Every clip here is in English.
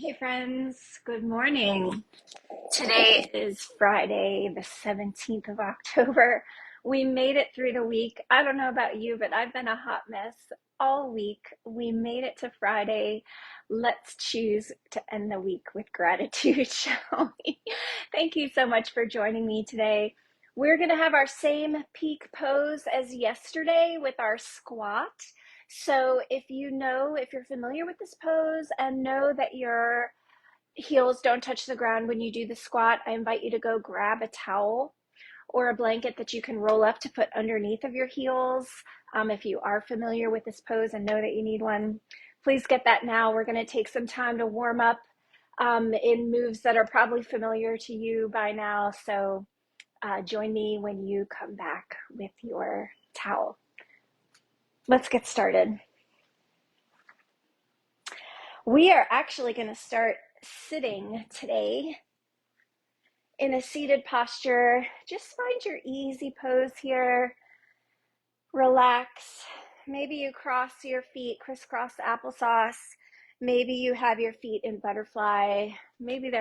Hey friends, good morning. Today is Friday, the 17th of October. We made it through the week. I don't know about you, but I've been a hot mess all week. We made it to Friday. Let's choose to end the week with gratitude, shall we? Thank you so much for joining me today. We're going to have our same peak pose as yesterday with our squat. So if you're familiar with this pose and know that your heels don't touch the ground when you do the squat, I invite you to go grab a towel or a blanket that you can roll up to put underneath of your heels. If you are familiar with this pose and know that you need one, please get that now. We're going to take some time to warm up in moves that are probably familiar to you by now. So join me when you come back with your towel. Let's get started. We are actually going to start sitting today in a seated posture. Just find your easy pose here. Relax. Maybe you cross your feet, crisscross applesauce. Maybe you have your feet in butterfly. Maybe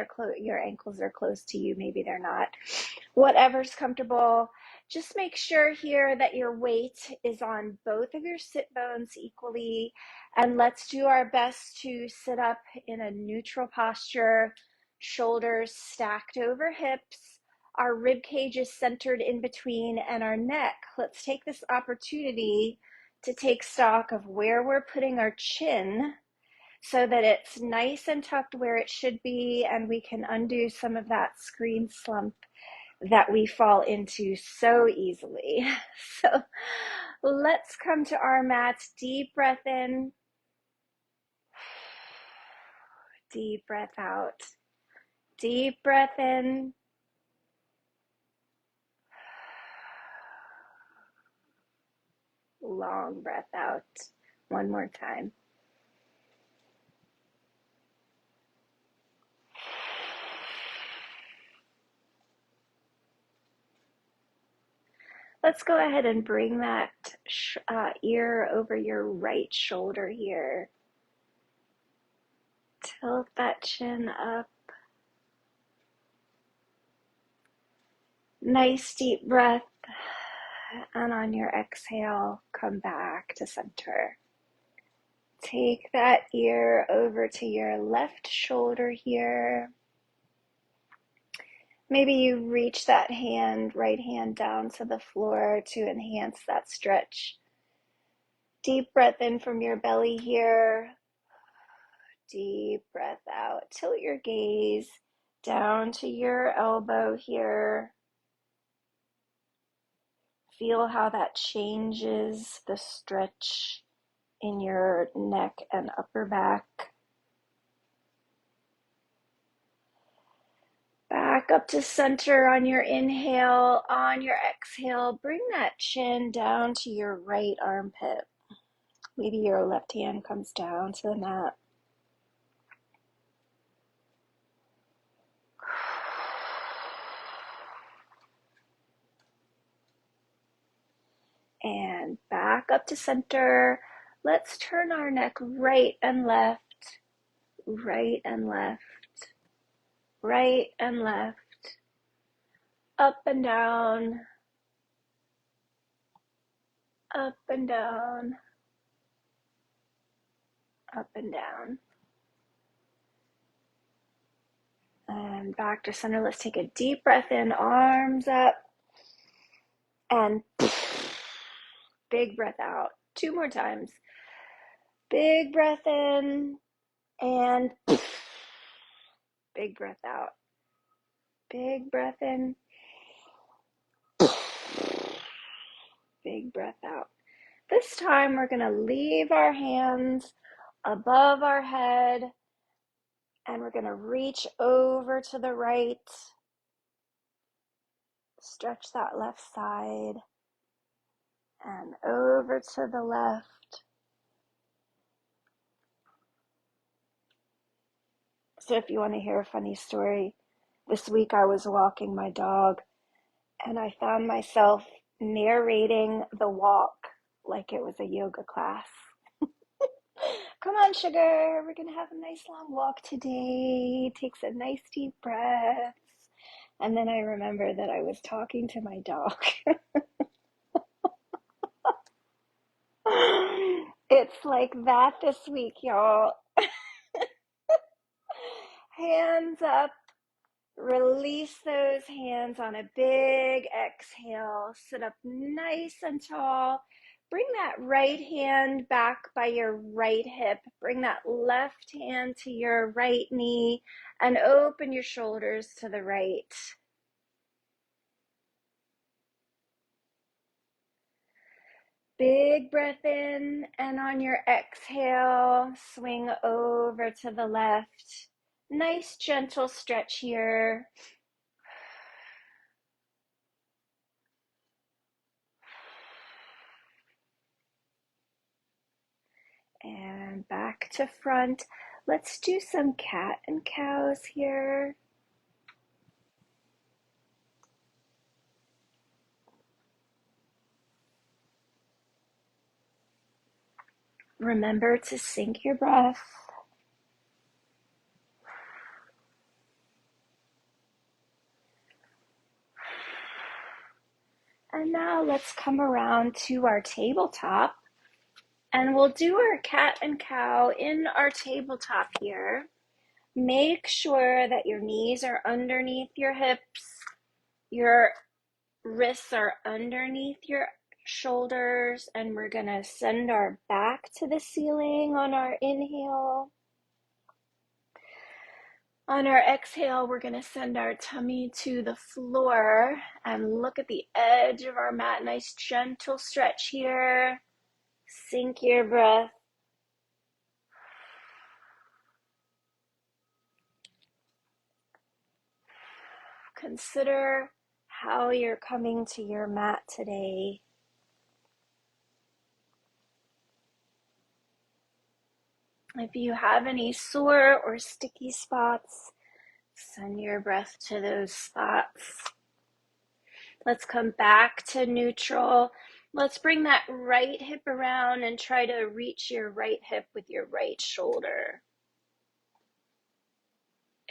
your ankles are close to you. Maybe they're not. Whatever's comfortable. Just make sure here that your weight is on both of your sit bones equally. And let's do our best to sit up in a neutral posture, shoulders stacked over hips. Our rib cage is centered in between and our neck. Let's take this opportunity to take stock of where we're putting our chin so that it's nice and tucked where it should be, and we can undo some of that screen slump that we fall into so easily. So let's come to our mats. Deep breath in, deep breath out, deep breath in, long breath out. One more time. Let's go ahead and bring that ear over your right shoulder here. Tilt that chin up. Nice deep breath. And on your exhale, come back to center. Take that ear over to your left shoulder here. Maybe you reach that right hand down to the floor to enhance that stretch. Deep breath in from your belly here. Deep breath out. Tilt your gaze down to your elbow here. Feel how that changes the stretch in your neck and upper back. Back up to center on your inhale. On your exhale, bring that chin down to your right armpit. Maybe your left hand comes down to the mat. And back up to center. Let's turn our neck right and left, right and left, right and left, up and down, up and down, up and down. And back to center. Let's take a deep breath in, arms up, and big breath out. 2 more times. Big breath in, and big breath out. Big breath in, big breath out. This time we're going to leave our hands above our head, and we're going to reach over to the right. Stretch that left side, and over to the left. So if you want to hear a funny story, this week I was walking my dog, and I found myself narrating the walk like it was a yoga class. Come on, sugar. We're going to have a nice long walk today. Takes a nice deep breath. And then I remember that I was talking to my dog. It's like that this week, y'all. Hands up. Release those hands on a big exhale. Sit up nice and tall. Bring that right hand back by your right hip. Bring that left hand to your right knee and open your shoulders to the right. Big breath in, and on your exhale, swing over to the left. Nice gentle stretch here. And back to front. Let's do some cat and cows here. Remember to sync your breath. And now let's come around to our tabletop. And we'll do our cat and cow in our tabletop here. Make sure that your knees are underneath your hips. Your wrists are underneath your shoulders. And we're going to send our back to the ceiling on our inhale. On our exhale, we're going to send our tummy to the floor and look at the edge of our mat. Nice gentle stretch here. Sync your breath. Consider how you're coming to your mat today. If you have any sore or sticky spots, send your breath to those spots. Let's come back to neutral. Let's bring that right hip around and try to reach your right hip with your right shoulder.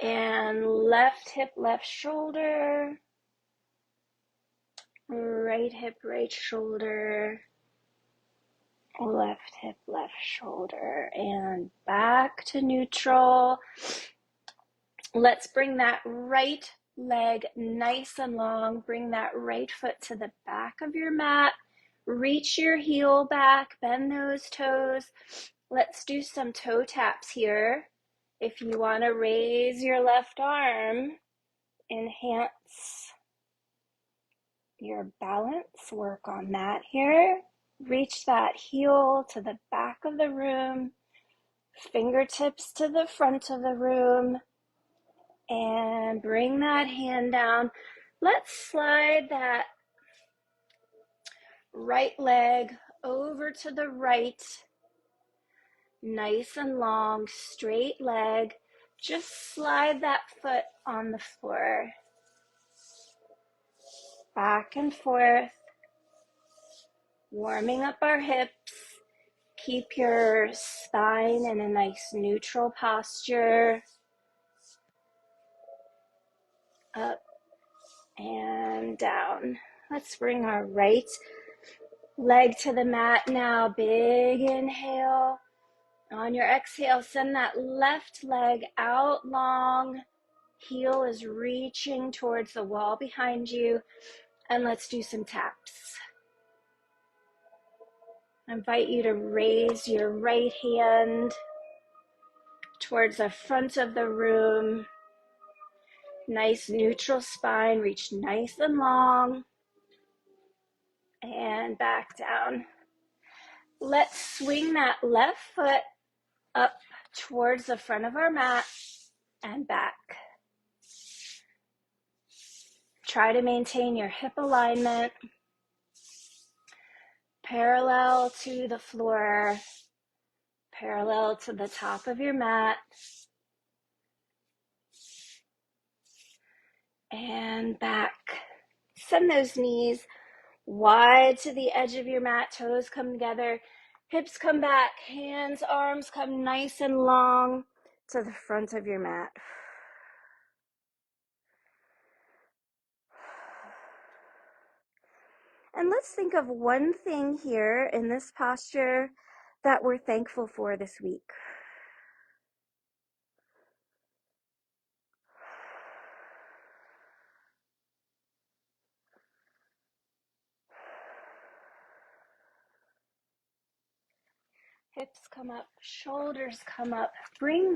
And left hip, left shoulder. Right hip, right shoulder. Left hip, left shoulder. And back to neutral. Let's bring that right leg nice and long. Bring that right foot to the back of your mat. Reach your heel back, bend those toes. Let's do some toe taps here. If you want to raise your left arm, enhance your balance, work on that here. Reach that heel to the back of the room, fingertips to the front of the room, and bring that hand down. Let's slide that right leg over to the right. Nice and long, straight leg. Just slide that foot on the floor. Back and forth. Warming up our hips. Keep your spine in a nice neutral posture. Up and down. Let's bring our right leg to the mat now. Big inhale. On your exhale, send that left leg out long. Heel is reaching towards the wall behind you. And let's do some taps. I invite you to raise your right hand towards the front of the room. Nice neutral spine, reach nice and long. And back down. Let's swing that left foot up towards the front of our mat and back. Try to maintain your hip alignment. Parallel to the floor, parallel to the top of your mat. And back. Send those knees wide to the edge of your mat, toes come together. Hips come back, hands, arms come nice and long to the front of your mat. And let's think of one thing here in this posture that we're thankful for this week. Hips come up, shoulders come up. Bring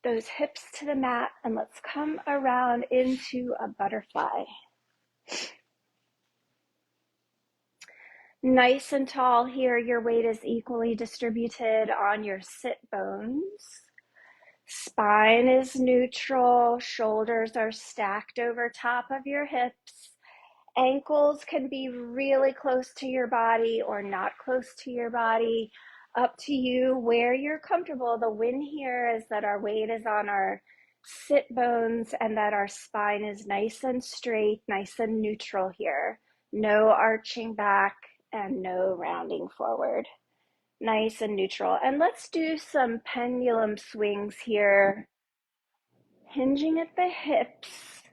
those hips to the mat, and let's come around into a butterfly. Nice and tall here. Your weight is equally distributed on your sit bones. Spine is neutral. Shoulders are stacked over top of your hips. Ankles can be really close to your body or not close to your body. Up to you where you're comfortable. The win here is that our weight is on our sit bones and that our spine is nice and straight, nice and neutral here. No arching back and no rounding forward. Nice and neutral. And let's do some pendulum swings here. Hinging at the hips,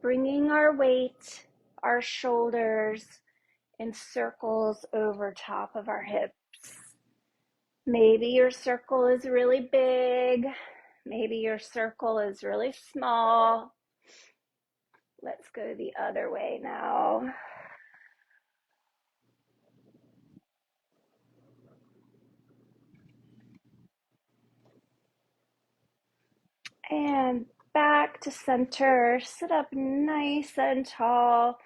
bringing our weight, our shoulders in circles over top of our hips. Maybe your circle is really big. Maybe your circle is really small. Let's go the other way now. And back to center. Sit up nice and tall.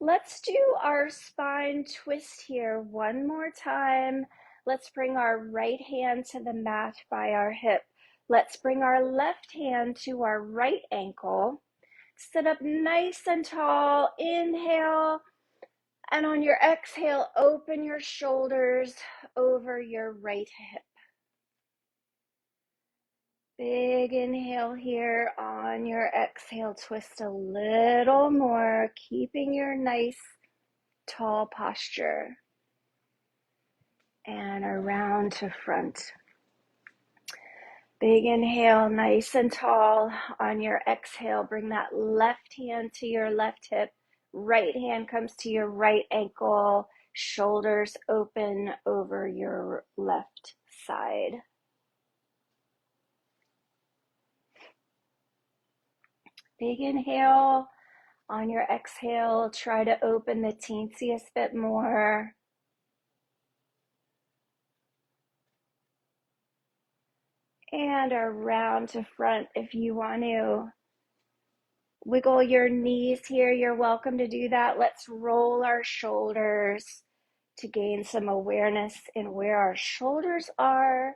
Let's do our spine twist here one more time. Let's bring our right hand to the mat by our hip. Let's bring our left hand to our right ankle. Sit up nice and tall. Inhale. And on your exhale, open your shoulders over your right hip. Big inhale here. On your exhale, twist a little more, keeping your nice tall posture. And around to front. Big inhale, nice and tall. On your exhale, bring that left hand to your left hip. Right hand comes to your right ankle. Shoulders open over your left side. Big inhale. On your exhale, try to open the teensiest bit more. And around to front. If you want to wiggle your knees here, you're welcome to do that. Let's roll our shoulders to gain some awareness in where our shoulders are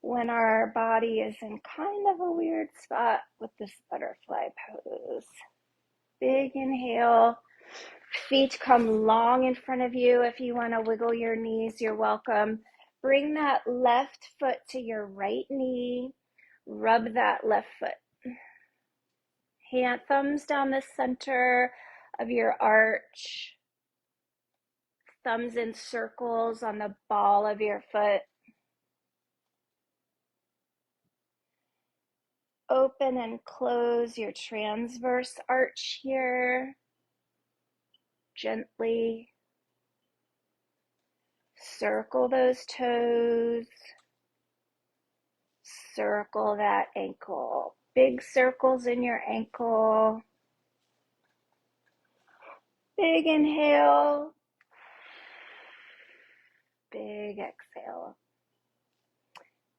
when our body is in kind of a weird spot with this butterfly pose. Big inhale. Feet come long in front of you. If you want to wiggle your knees, you're welcome. Bring that left foot to your right knee. Rub that left foot. Hand thumbs down the center of your arch. Thumbs in circles on the ball of your foot. Open and close your transverse arch here. Gently circle those toes. Circle that ankle. Big circles in your ankle. Big inhale. Big exhale.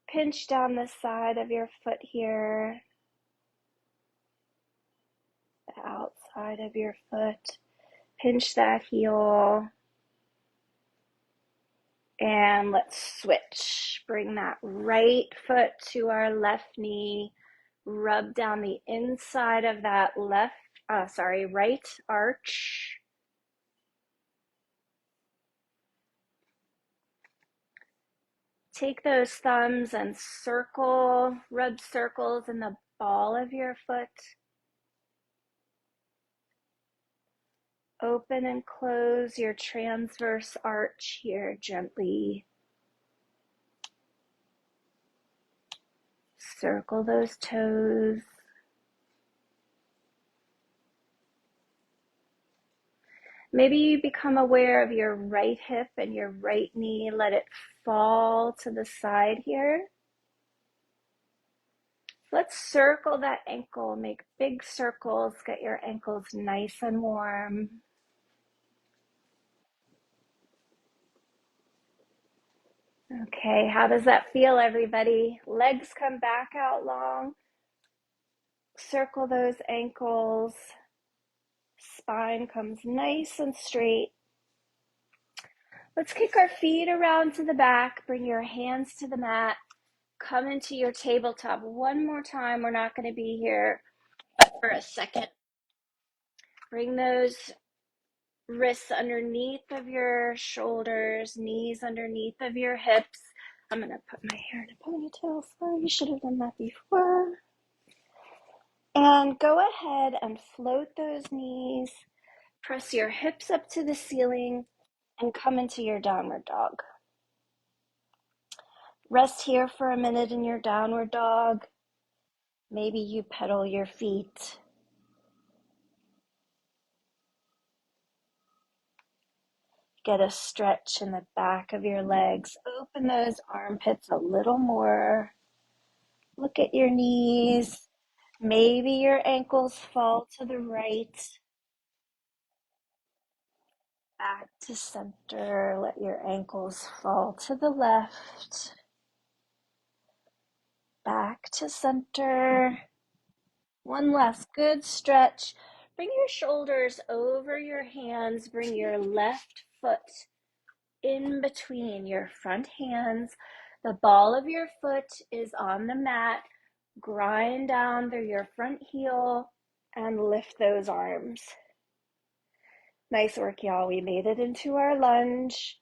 Pinch down the side of your foot here. The outside of your foot. Pinch that heel. And let's switch. Bring that right foot to our left knee. Rub down the inside of that right arch. Take those thumbs and rub circles in the ball of your foot. Open and close your transverse arch here gently. Circle those toes. Maybe you become aware of your right hip and your right knee. Let it fall to the side here. Let's circle that ankle. Make big circles. Get your ankles nice and warm. Okay, how does that feel, everybody? Legs come back out long. Circle those ankles. Spine comes nice and straight. Let's kick our feet around to the back. Bring your hands to the mat. Come into your tabletop one more time. We're not going to be here for a second. Bring those wrists underneath of your shoulders, knees underneath of your hips. I'm going to put my hair in a ponytail. Sorry, you should have done that before. And go ahead and float those knees. Press your hips up to the ceiling and come into your downward dog. Rest here for a minute in your downward dog. Maybe you pedal your feet. Get a stretch in the back of your legs. Open those armpits a little more. Look at your knees. Maybe your ankles fall to the right. Back to center. Let your ankles fall to the left. Back to center. One last good stretch. Bring your shoulders over your hands. Bring your left foot in between your front hands. The ball of your foot is on the mat. Grind down through your front heel and lift those arms. Nice work, y'all. We made it into our lunge.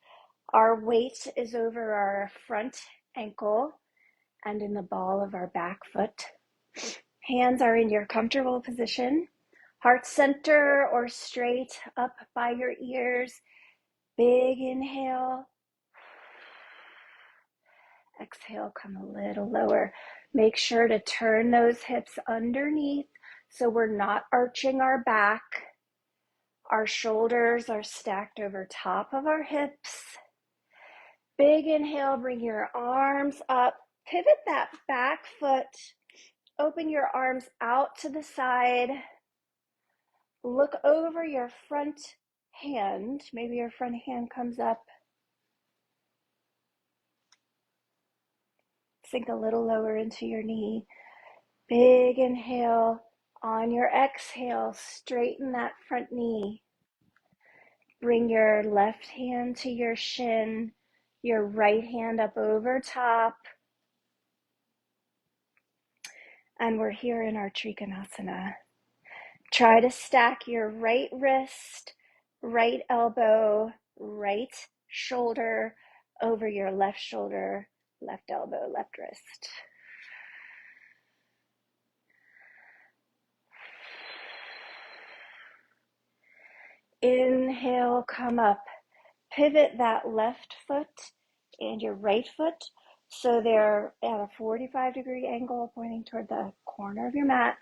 Our weight is over our front ankle and in the ball of our back foot. Hands are in your comfortable position. Heart center or straight up by your ears. Big inhale. Exhale, come a little lower. Make sure to turn those hips underneath so we're not arching our back. Our shoulders are stacked over top of our hips. Big inhale, bring your arms up. Pivot that back foot. Open your arms out to the side. Look over your front hand. Maybe your front hand comes up. Sink a little lower into your knee. Big inhale. On your exhale, straighten that front knee. Bring your left hand to your shin, your right hand up over top. And we're here in our Trikonasana. Try to stack your right wrist, right elbow, right shoulder over your left shoulder, left elbow, left wrist. Inhale, come up. Pivot that left foot and your right foot so they're at a 45-degree angle pointing toward the corner of your mat.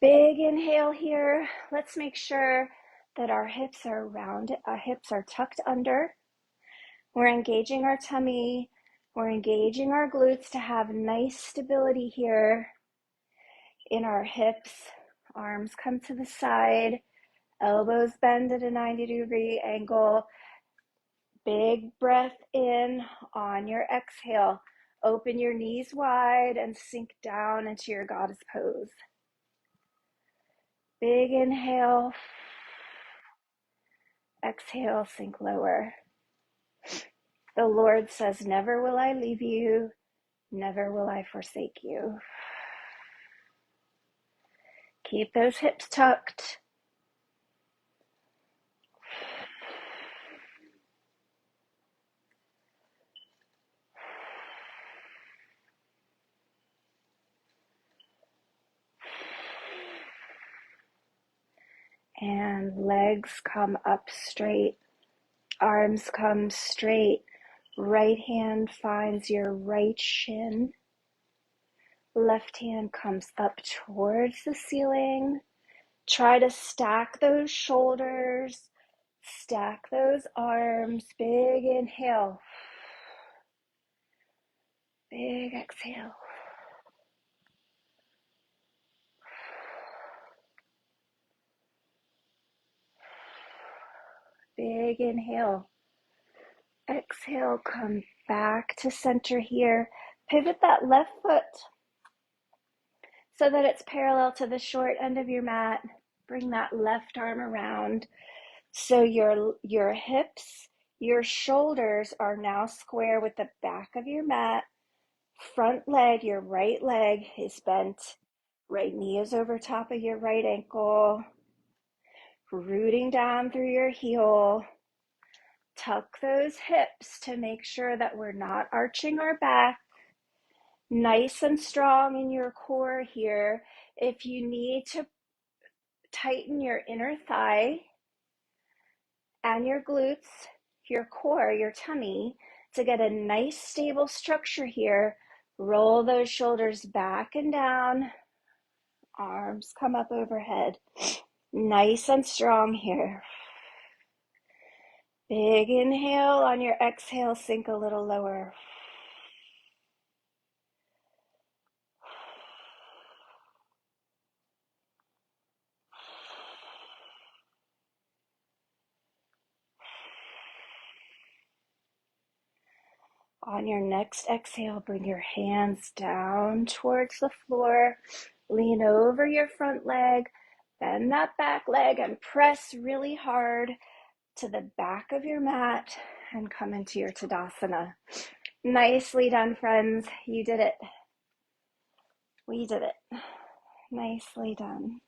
Big inhale here. Let's make sure that our hips are rounded, our hips are tucked under. We're engaging our tummy. We're engaging our glutes to have nice stability here in our hips. Arms come to the side. Elbows bend at a 90-degree angle. Big breath in on your exhale. Open your knees wide and sink down into your goddess pose. Big inhale. Exhale, sink lower. The Lord says, never will I leave you. Never will I forsake you. Keep those hips tucked. And legs come up straight, arms come straight. Right hand finds your right shin. Left hand comes up towards the ceiling. Try to stack those shoulders, stack those arms. Big inhale, big exhale. Big inhale. Exhale, come back to center here. Pivot that left foot so that it's parallel to the short end of your mat. Bring that left arm around. So your hips, your shoulders are now square with the back of your mat. Front leg, your right leg is bent. Right knee is over top of your right ankle. Rooting down through your heel. Tuck those hips to make sure that we're not arching our back. Nice and strong in your core here. If you need to tighten your inner thigh and your glutes, your core, your tummy, to get a nice stable structure here, roll those shoulders back and down. Arms come up overhead. Nice and strong here. Big inhale. On your exhale, sink a little lower. On your next exhale, bring your hands down towards the floor. Lean over your front leg. Bend that back leg and press really hard to the back of your mat and come into your Tadasana. Nicely done, friends. You did it. We did it. Nicely done.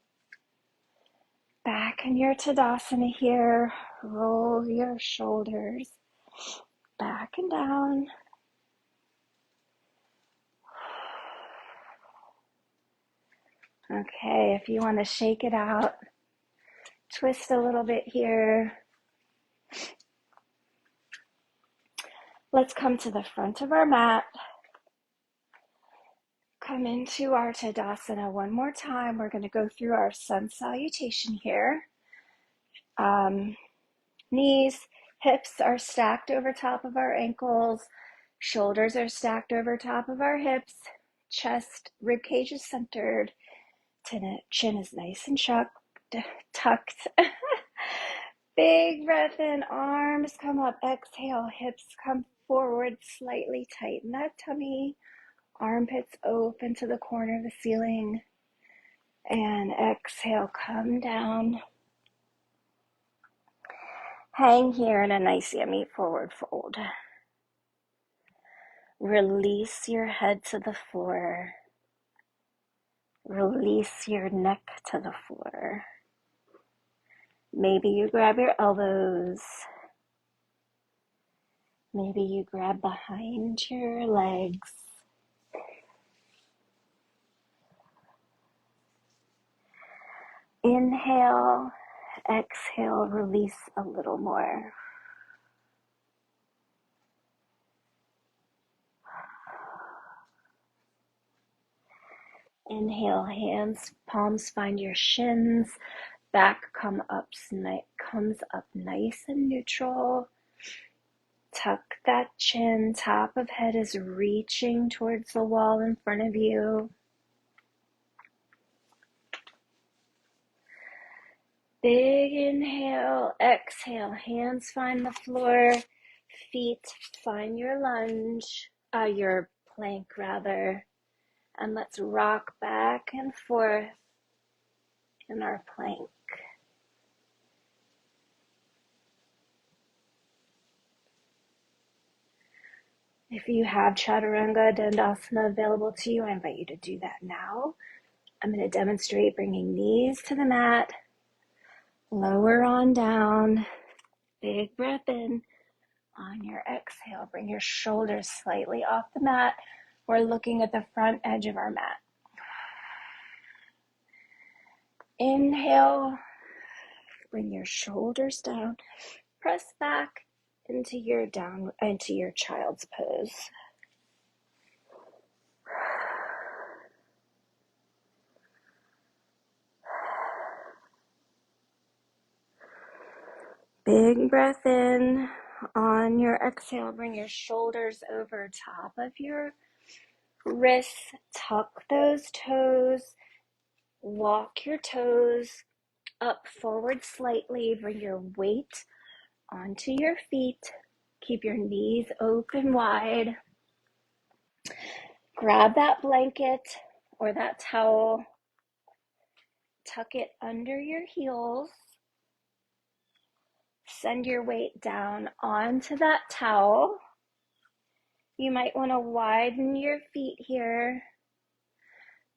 Back in your Tadasana here. Roll your shoulders back and down. Okay, if you want to shake it out, twist a little bit here. Let's come to the front of our mat. Come into our Tadasana one more time. We're going to go through our sun salutation here. Knees, hips are stacked over top of our ankles. Shoulders are stacked over top of our hips. Chest, rib cage is centered. Chin is nice and tucked. Big breath in, arms come up. Exhale, hips come forward slightly. Tighten that tummy. Armpits open to the corner of the ceiling. And exhale, come down. Hang here in a nice yummy forward fold. Release your head to the floor. Release your neck to the floor. Maybe you grab your elbows. Maybe you grab behind your legs. Inhale, exhale, release a little more. Inhale, hands, palms find your shins. Back comes up nice and neutral. Tuck that chin. Top of head is reaching towards the wall in front of you. Big inhale, exhale. Hands find the floor. Feet find your your plank rather. And let's rock back and forth in our plank. If you have Chaturanga Dandasana available to you, I invite you to do that now. I'm going to demonstrate bringing knees to the mat, lower on down, big breath in. On your exhale, bring your shoulders slightly off the mat. We're looking at the front edge of our mat. Inhale, Bring your shoulders down. Press back into your child's pose. Big breath in. On your exhale, bring your shoulders over top of your wrists. Tuck those toes. Walk your toes up forward slightly. Bring your weight onto your feet. Keep your knees open wide. Grab that blanket or that towel. Tuck it under your heels. Send your weight down onto that towel. You might want to widen your feet here.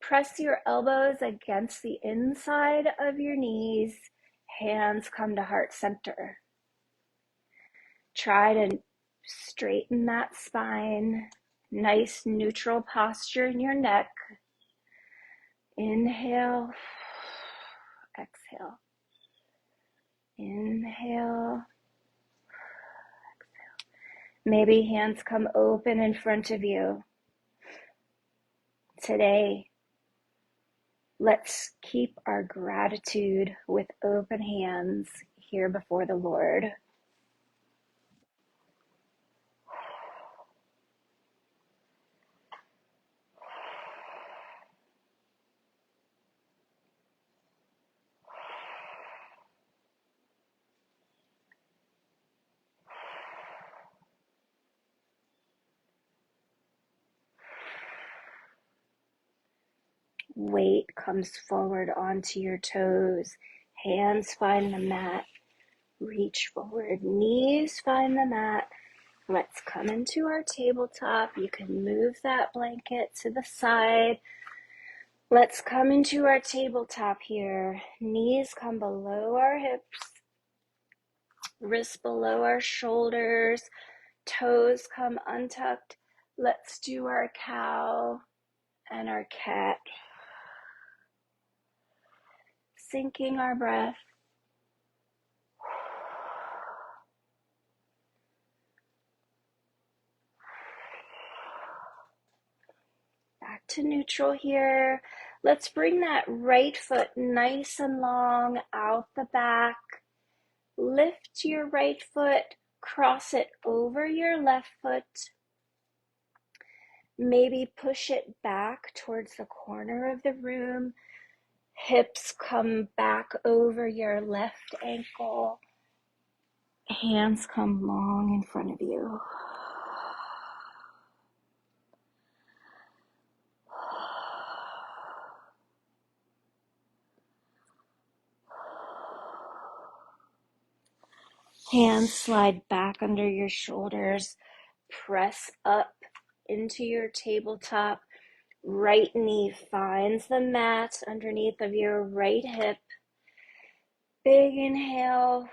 Press your elbows against the inside of your knees. Hands come to heart center. Try to straighten that spine. Nice neutral posture in your neck. Inhale. Exhale. Inhale. Maybe hands come open in front of you. Today, let's keep our gratitude with open hands here before the Lord. Weight comes forward onto your toes. Hands find the mat. Reach forward. Knees find the mat. Let's come into our tabletop. You can move that blanket to the side. Let's come into our tabletop here. Knees come below our hips. Wrists below our shoulders. Toes come untucked. Let's do our cow and our cat. Sinking our breath. Back to neutral here. Let's bring that right foot nice and long out the back. Lift your right foot, cross it over your left foot. Maybe push it back towards the corner of the room. Hips come back over your left ankle. Hands come long in front of you. Hands slide back under your shoulders. Press up into your tabletop. Right knee finds the mat underneath of your right hip. Big inhale.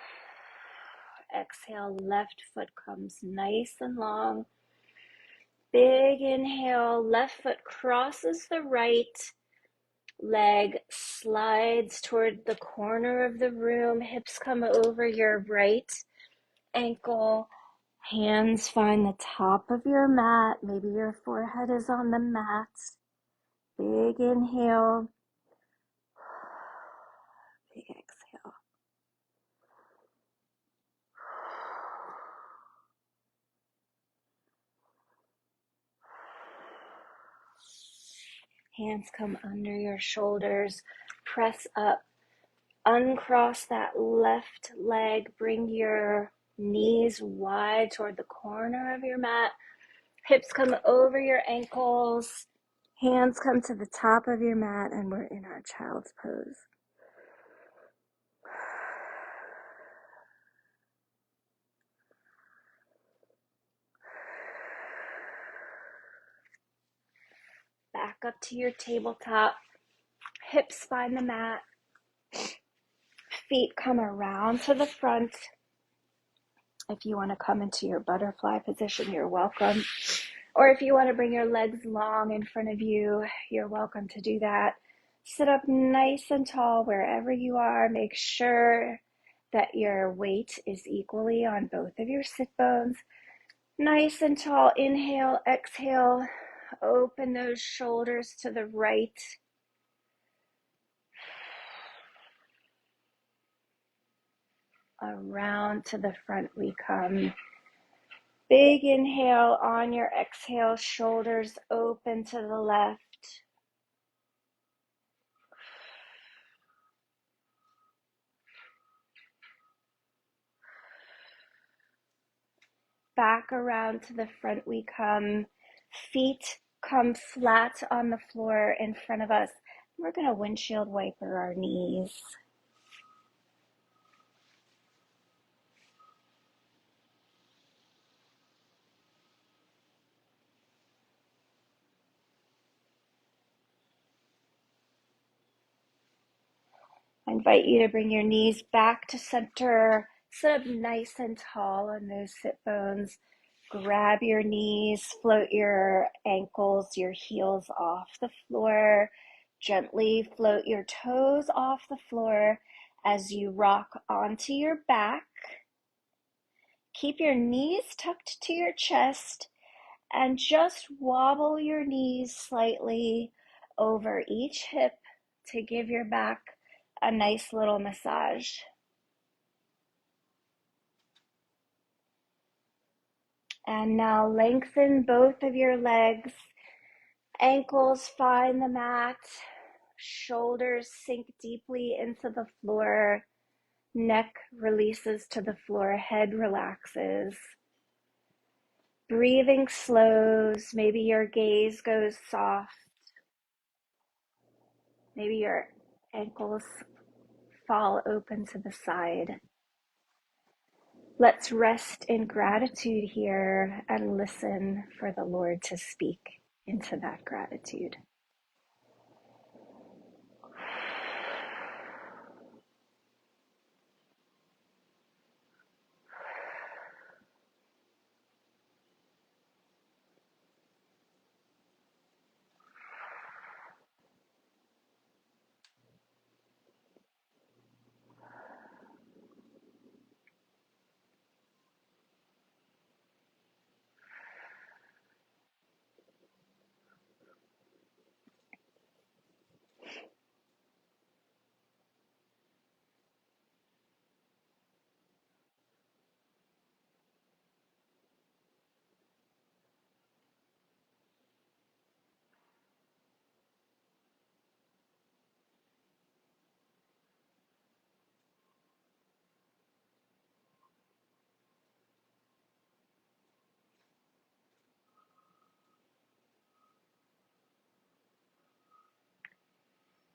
Exhale, left foot comes nice and long. Big inhale, left foot crosses the right. Leg slides toward the corner of the room. Hips come over your right ankle. Hands find the top of your mat. Maybe your forehead is on the mat. Big inhale. Big exhale. Hands come under your shoulders. Press up. Uncross that left leg. Bring your knees wide toward the corner of your mat. Hips come over your ankles. Hands come to the top of your mat, and we're in our child's pose. Back up to your tabletop. Hips find the mat. Feet come around to the front. If you want to come into your butterfly position, you're welcome. Or if you want to bring your legs long in front of you, you're welcome to do that. Sit up nice and tall wherever you are. Make sure that your weight is equally on both of your sit bones. Nice and tall. Inhale, exhale. Open those shoulders to the right. Around to the front we come. Big inhale. On your exhale, shoulders open to the left. Back around to the front we come. Feet come flat on the floor in front of us. We're going to windshield wiper our knees. I invite you to bring your knees back to center. Sit up nice and tall on those sit bones. Grab your knees, float your ankles, your heels off the floor. Gently float your toes off the floor as you rock onto your back. Keep your knees tucked to your chest and just wobble your knees slightly over each hip to give your back a nice little massage. And now lengthen both of your legs. Ankles find the mat. Shoulders sink deeply into the floor. Neck releases to the floor. Head relaxes. Breathing slows. Maybe your gaze goes soft. Maybe your ankles fall open to the side. Let's rest in gratitude here and listen for the Lord to speak into that gratitude.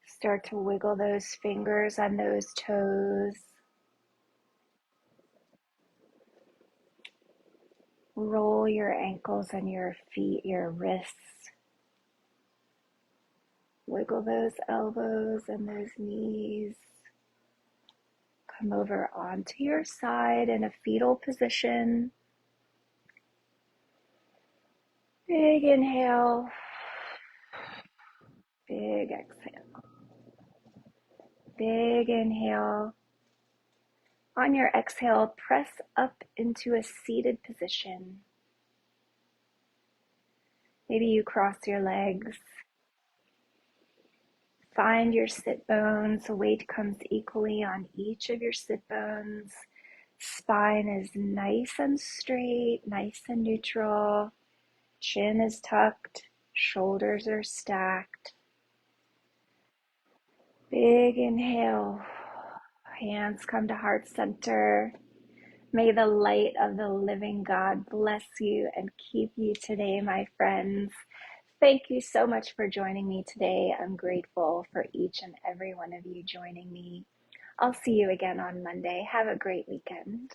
Start to wiggle those fingers on those toes. Roll your ankles and your feet, your wrists. Wiggle those elbows and those knees. Come over onto your side in a fetal position. Big inhale. Big exhale. Big inhale. On your exhale, press up into a seated position. Maybe you cross your legs. Find your sit bones. Weight comes equally on each of your sit bones. Spine is nice and straight, nice and neutral. Chin is tucked. Shoulders are stacked. Big inhale. Hands come to heart center. May the light of the living God bless you and keep you today, my friends. Thank you so much for joining me today. I'm grateful for each and every one of you joining me. I'll see you again on Monday. Have a great weekend.